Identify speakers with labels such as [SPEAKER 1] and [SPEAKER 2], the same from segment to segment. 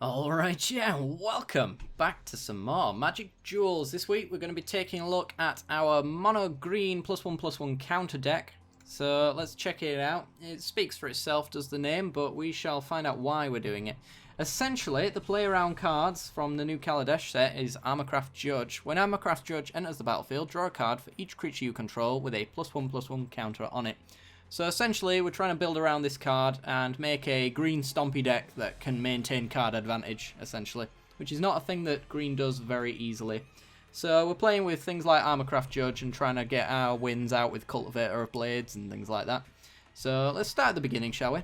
[SPEAKER 1] Alright, yeah, welcome back to some more Magic Duels. This week we're going to be taking a look at our mono green +1/+1 counter deck. So let's check it out. It speaks for itself, does the name, but we shall find out why we're doing it. Essentially, the play around cards from the new Kaladesh set is Handicraft Judge. When Handicraft Judge enters the battlefield, draw a card for each creature you control with a +1/+1 counter on it. So essentially, we're trying to build around this card and make a green stompy deck that can maintain card advantage, essentially, which is not a thing that green does very easily. So we're playing with things like Handicraft Judge and trying to get our wins out with Cultivator of Blades and things like that. So let's start at the beginning, shall we?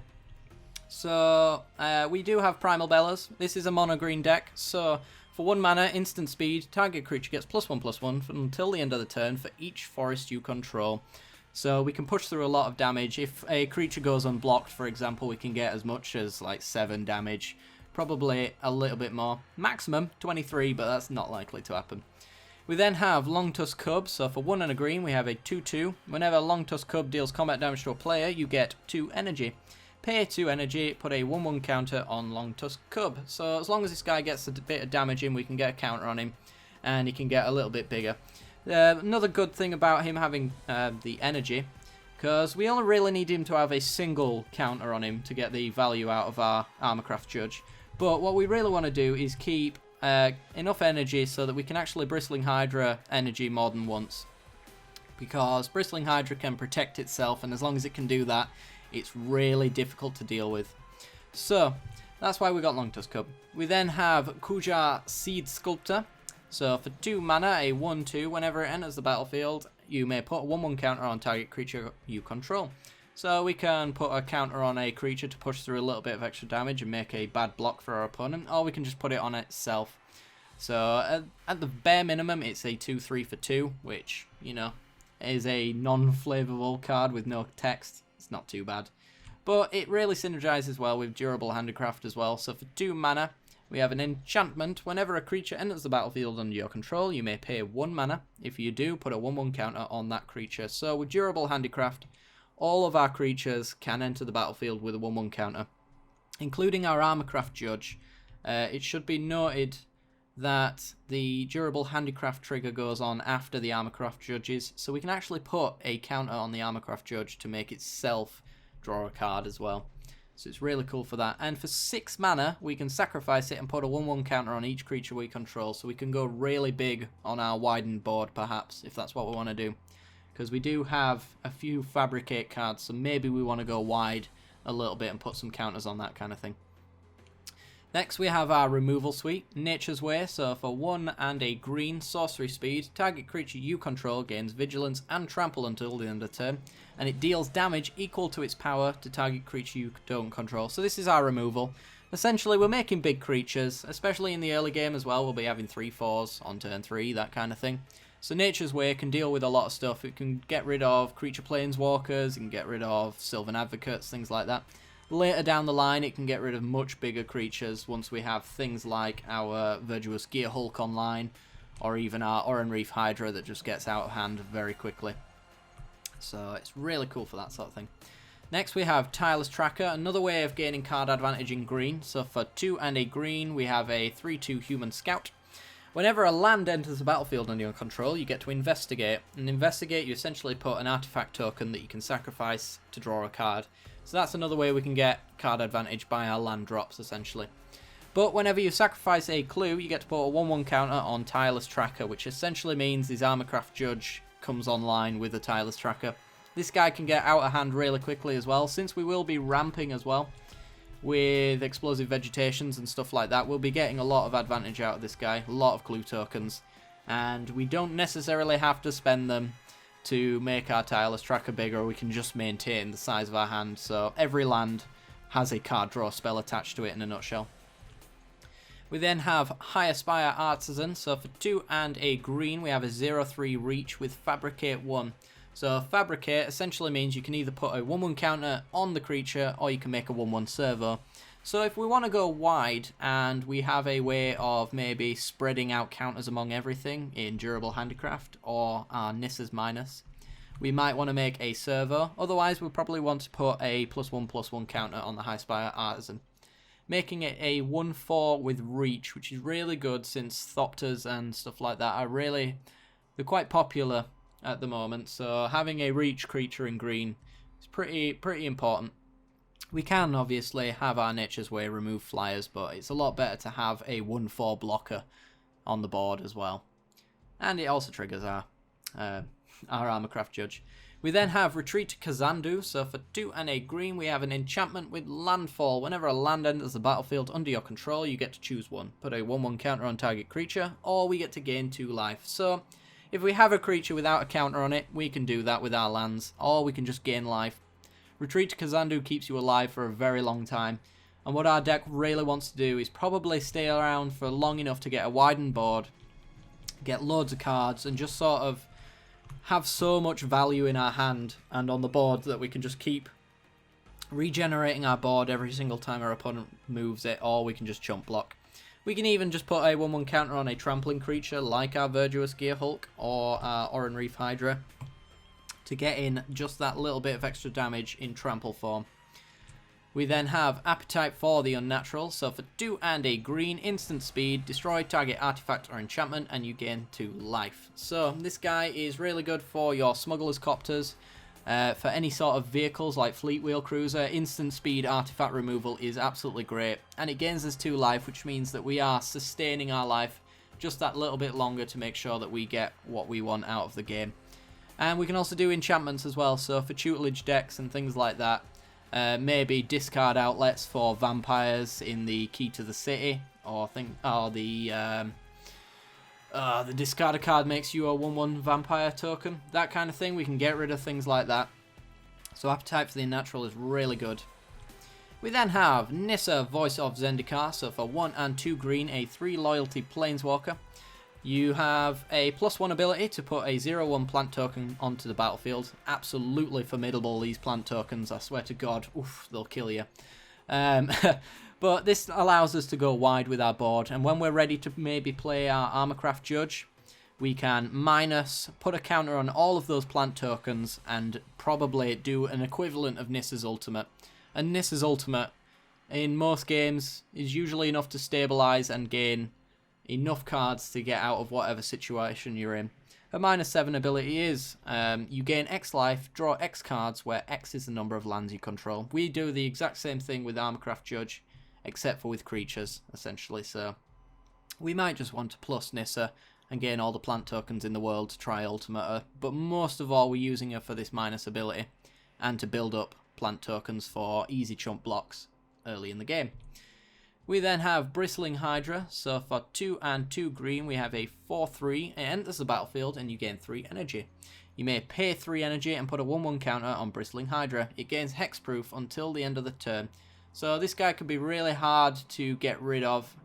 [SPEAKER 1] So we do have primal bellows. This is a mono green deck, so for 1 mana, instant speed, target creature gets +1/+1 until the end of the turn for each forest you control. So we can push through a lot of damage. If a creature goes unblocked, for example, we can get as much as like 7 damage. Probably a little bit more. Maximum 23, but that's not likely to happen. We then have Longtusk Cub. So for 1 and a green, we have a 2/2. Whenever Longtusk Cub deals combat damage to a player, you get 2 energy. Pay 2 energy, put a 1/1 counter on Longtusk Cub. So as long as this guy gets a bit of damage in, we can get a counter on him, and he can get a little bit bigger. Another good thing about him having the energy, because we only really need him to have a single counter on him to get the value out of our Handicraft Judge. But what we really want to do is keep enough energy so that we can actually Bristling Hydra energy more than once. Because Bristling Hydra can protect itself, and as long as it can do that, it's really difficult to deal with. So that's why we got Longtusk Cub. We then have Kuja Seed Sculptor. So for 2 mana, a 1/2, whenever it enters the battlefield, you may put a 1/1 counter on target creature you control. So we can put a counter on a creature to push through a little bit of extra damage and make a bad block for our opponent, or we can just put it on itself. So at the bare minimum, it's a 2/3 for 2, which, you know, is a non-flavorable card with no text. It's not too bad. But it really synergizes well with Durable Handicraft as well. So for 2 mana, we have an enchantment. Whenever a creature enters the battlefield under your control, you may pay 1 mana. If you do, put a 1/1 counter on that creature. So with Durable Handicraft, all of our creatures can enter the battlefield with a 1/1 counter, including our Handicraft Judge. It should be noted that the Durable Handicraft trigger goes on after the Handicraft Judges, so we can actually put a counter on the Handicraft Judge to make itself draw a card as well. So it's really cool for that. And for 6 mana, we can sacrifice it and put a 1/1 counter on each creature we control. So we can go really big on our widened board, perhaps, if that's what we want to do. Because we do have a few Fabricate cards, so maybe we want to go wide a little bit and put some counters on that kind of thing. Next, we have our removal suite, Nature's Way. So for 1 and a green, sorcery speed, target creature you control gains vigilance and trample until the end of the turn, and it deals damage equal to its power to target creature you don't control. So this is our removal. Essentially, we're making big creatures, especially in the early game as well. We'll be having 3/4s on turn 3, that kind of thing. So Nature's Way can deal with a lot of stuff. It can get rid of creature planeswalkers, it can get rid of Sylvan Advocates, things like that. Later down the line, it can get rid of much bigger creatures once we have things like our Virtuous Gear Hulk online, or even our Oran Reef Hydra that just gets out of hand very quickly. So it's really cool for that sort of thing. Next, we have Tireless Tracker, another way of gaining card advantage in green. So for 2 and a green, we have a 3/2 Human Scout. Whenever a land enters the battlefield under your control, you get to investigate. And investigate, you essentially put an artifact token that you can sacrifice to draw a card. So that's another way we can get card advantage by our land drops, essentially. But whenever you sacrifice a clue, you get to put a 1/1 counter on Tireless Tracker, which essentially means his Handicraft Judge comes online with the Tireless Tracker. This guy can get out of hand really quickly as well, since we will be ramping as well with explosive vegetations and stuff like that. We'll be getting a lot of advantage out of this guy, a lot of clue tokens, and we don't necessarily have to spend them to make our Tireless Tracker bigger. We can just maintain the size of our hand, so every land has a card draw spell attached to it in a nutshell. We then have High Aspire Artisan. So for 2 and a green, we have a 0/3 reach with Fabricate 1. So Fabricate essentially means you can either put a 1/1 counter on the creature, or you can make a 1/1 servo. So if we want to go wide and we have a way of maybe spreading out counters among everything in Durable Handicraft or our Nissa's Minus, we might want to make a servo. Otherwise, we'll probably want to put a +1/+1 counter on the High Spire Artisan. making it a 1/4 with reach, which is really good since Thopters and stuff like that they're quite popular at the moment. So having a reach creature in green is pretty important. We can obviously have our Nature's Way remove flyers, but it's a lot better to have a 1/4 blocker on the board as well. And it also triggers our Armorcraft Judge. We then have Retreat to Kazandu, so for 2 and a green we have an enchantment with landfall. Whenever a land enters the battlefield under your control, you get to choose one. Put a 1/1 counter on target creature, or we get to gain 2 life. So if we have a creature without a counter on it, we can do that with our lands, or we can just gain life. Retreat to Kazandu keeps you alive for a very long time, and what our deck really wants to do is probably stay around for long enough to get a widened board, get loads of cards, and just sort of have so much value in our hand and on the board that we can just keep regenerating our board every single time our opponent moves it, or we can just chump block. We can even just put a 1/1 counter on a trampling creature like our Virtuous Gearhulk or our Oran Reef Hydra to get in just that little bit of extra damage in trample form. We then have Appetite for the Unnatural, so for 2 and a green, instant speed, destroy target artifact or enchantment and you gain 2 life. So this guy is really good for your Smuggler's Copters, for any sort of vehicles like Fleet Wheel Cruiser. Instant speed artifact removal is absolutely great, and it gains us 2 life, which means that we are sustaining our life just that little bit longer to make sure that we get what we want out of the game. And we can also do enchantments as well, so for tutelage decks and things like that, maybe discard outlets for vampires in the Key to the City, or the discard a card makes you a 1/1 vampire token, that kind of thing. We can get rid of things like that. So Appetite for the Unnatural is really good. We then have Nissa, Voice of Zendikar, so for 1 and 2 green, a 3 loyalty planeswalker. You have a +1 ability to put a 0/1 plant token onto the battlefield. Absolutely formidable, these plant tokens, I swear to God. Oof, they'll kill you. But this allows us to go wide with our board, and when we're ready to maybe play our Armorcraft Judge, we can put a counter on all of those plant tokens, and probably do an equivalent of Nissa's Ultimate. And Nissa's Ultimate, in most games, is usually enough to stabilize and gain enough cards to get out of whatever situation you're in. Her -7 ability is, you gain X life, draw X cards, where X is the number of lands you control. We do the exact same thing with Armorcraft Judge, except for with creatures, essentially. So we might just want to plus Nissa and gain all the plant tokens in the world to try ultimate her, but most of all we're using her for this minus ability and to build up plant tokens for easy chump blocks early in the game. We then have Bristling Hydra, so for 2 and 2 green we have a 4/3, it enters the battlefield and you gain 3 energy. You may pay 3 energy and put a 1/1 counter on Bristling Hydra. It gains hexproof until the end of the turn. So this guy can be really hard to get rid of.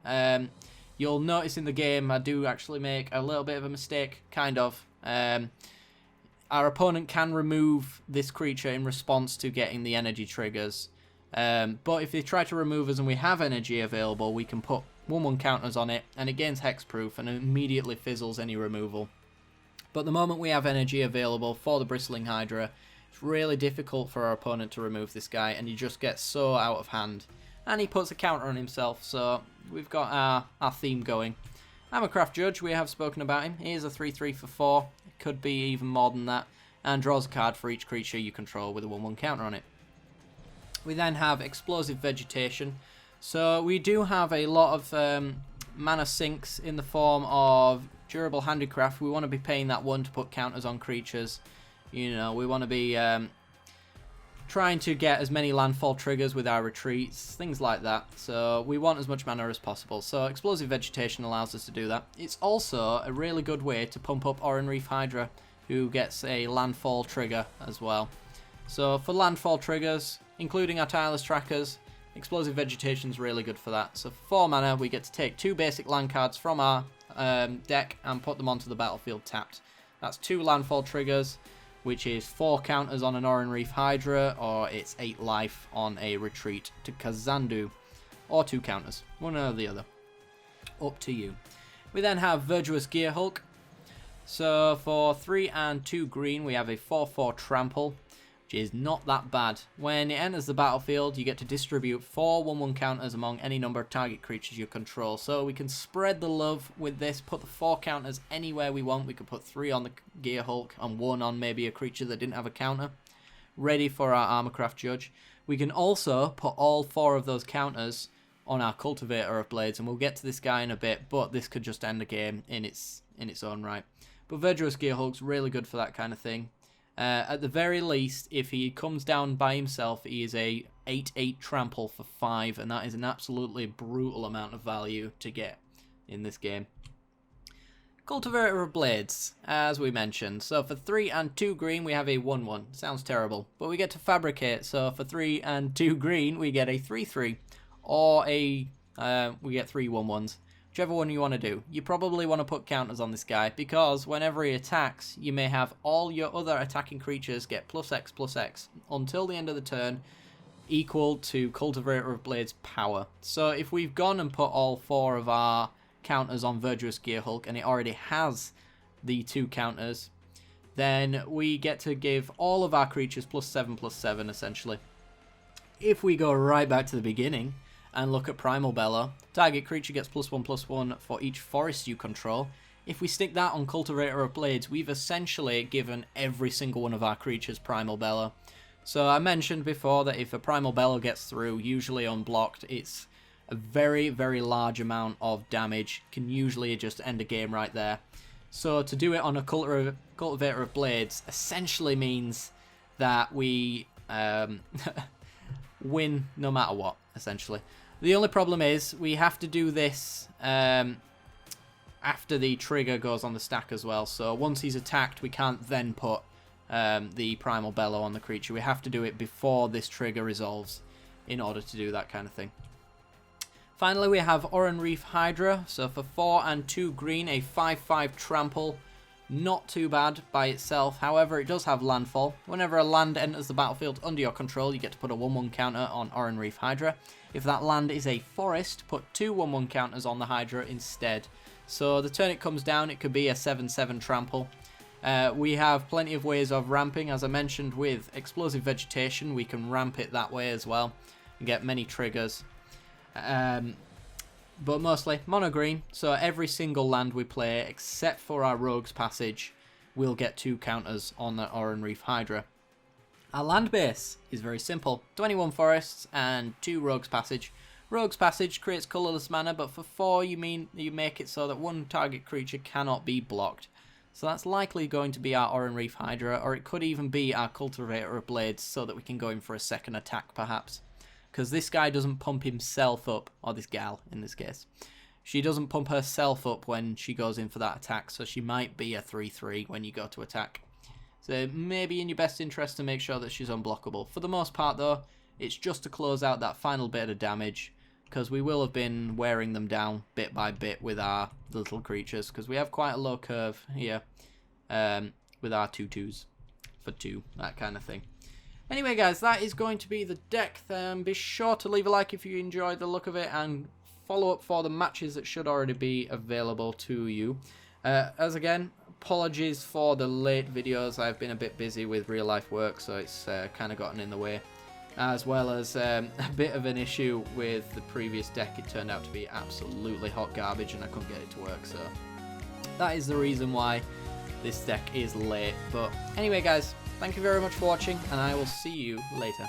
[SPEAKER 1] You'll notice in the game I do actually make a little bit of a mistake, kind of. Our opponent can remove this creature in response to getting the energy triggers. But if they try to remove us and we have energy available, we can put 1/1 counters on it and it gains hexproof and immediately fizzles any removal. But the moment we have energy available for the Bristling Hydra, it's really difficult for our opponent to remove this guy, and he just gets so out of hand. And he puts a counter on himself, so we've got our theme going. Armorcraft Judge, we have spoken about him. He is a 3/3 for 4. It could be even more than that. And draws a card for each creature you control with a 1/1 counter on it. We then have Explosive Vegetation. So we do have a lot of mana sinks in the form of Durable Handicraft. We want to be paying that 1 to put counters on creatures. You know, we want to be trying to get as many landfall triggers with our retreats, things like that. So we want as much mana as possible. So Explosive Vegetation allows us to do that. It's also a really good way to pump up Oran Reef Hydra, who gets a landfall trigger as well. So for landfall triggers, including our tireless trackers, Explosive Vegetation is really good for that. So for 4 mana, we get to take 2 basic land cards from our deck and put them onto the battlefield tapped. That's 2 landfall triggers, which is 4 counters on an Oran Reef Hydra, or it's 8 life on a Retreat to Kazandu, or 2 counters, one or the other. Up to you. We then have Virtuous Gearhulk. So for 3 and 2 green, we have a 4/4 trample. which is not that bad. When it enters the battlefield, you get to distribute 4 1/1 counters among any number of target creatures you control. So we can spread the love with this, put the 4 counters anywhere we want. We could put 3 on the Gear Hulk and 1 on maybe a creature that didn't have a counter, ready for our Armorcraft Judge. We can also put all 4 of those counters on our Cultivator of Blades, and we'll get to this guy in a bit, but this could just end the game in its own right. But Virtuous Gear Hulk's really good for that kind of thing. At the very least, if he comes down by himself, he is a 8/8 trample for 5, and that is an absolutely brutal amount of value to get in this game. Cultivator of Blades, as we mentioned. So for 3 and 2 green, we have a 1/1. Sounds terrible, but we get to fabricate. So for 3 and 2 green, we get a 3/3. Or we get 3 1/1s. Whichever one you want to do. You probably want to put counters on this guy, because whenever he attacks, you may have all your other attacking creatures get +X/+X until the end of the turn, equal to Cultivator of Blades power. So if we've gone and put all 4 of our counters on Virtuous Gear Hulk, and it already has the 2 counters, then we get to give all of our creatures +7/+7 essentially. If we go right back to the beginning and look at Primal Bellow, target creature gets +1/+1 for each forest you control. If we stick that on Cultivator of Blades, we've essentially given every single one of our creatures Primal Bellow. So I mentioned before that if a Primal Bellow gets through, usually unblocked, it's a very, very large amount of damage. Can usually just end a game right there. So to do it on a Cultivator of Blades essentially means that we win no matter what, essentially. The only problem is we have to do this after the trigger goes on the stack as well. So once he's attacked, we can't then put the Primal Bellow on the creature. We have to do it before this trigger resolves in order to do that kind of thing. Finally, we have Oran Reef Hydra. So for 4 and 2 green, a 5/5 trample. Not too bad by itself. However, it does have landfall. Whenever a land enters the battlefield under your control, you get to put a 1/1 counter on Oran Reef Hydra. If that land is a forest, put 2 1/1 counters on the Hydra instead. So the turn it comes down, it could be a 7/7 trample. We have plenty of ways of ramping. As I mentioned, with Explosive Vegetation, we can ramp it that way as well and get many triggers. But mostly mono green, so every single land we play, except for our Rogue's Passage, will get 2 counters on the Oran Reef Hydra. Our land base is very simple. 21 forests and 2 Rogue's Passage. Rogue's Passage creates colourless mana, but for 4 you make it so that 1 target creature cannot be blocked. So that's likely going to be our Oran Reef Hydra, or it could even be our Cultivator of Blades, so that we can go in for a second attack perhaps. Because this guy doesn't pump himself up, or this gal in this case. She doesn't pump herself up when she goes in for that attack, so she might be a 3/3 when you go to attack. So maybe in your best interest to make sure that she's unblockable. For the most part though, it's just to close out that final bit of damage, because we will have been wearing them down bit by bit with our little creatures, because we have quite a low curve here with our 2/2s for 2, that kind of thing. Anyway guys, that is going to be the deck. Be sure to leave a like if you enjoyed the look of it, and follow up for the matches that should already be available to you. As again, apologies for the late videos. I've been a bit busy with real life work, so it's kind of gotten in the way. As well as a bit of an issue with the previous deck. It turned out to be absolutely hot garbage and I couldn't get it to work, so that is the reason why this deck is late. But anyway guys, thank you very much for watching, and I will see you later.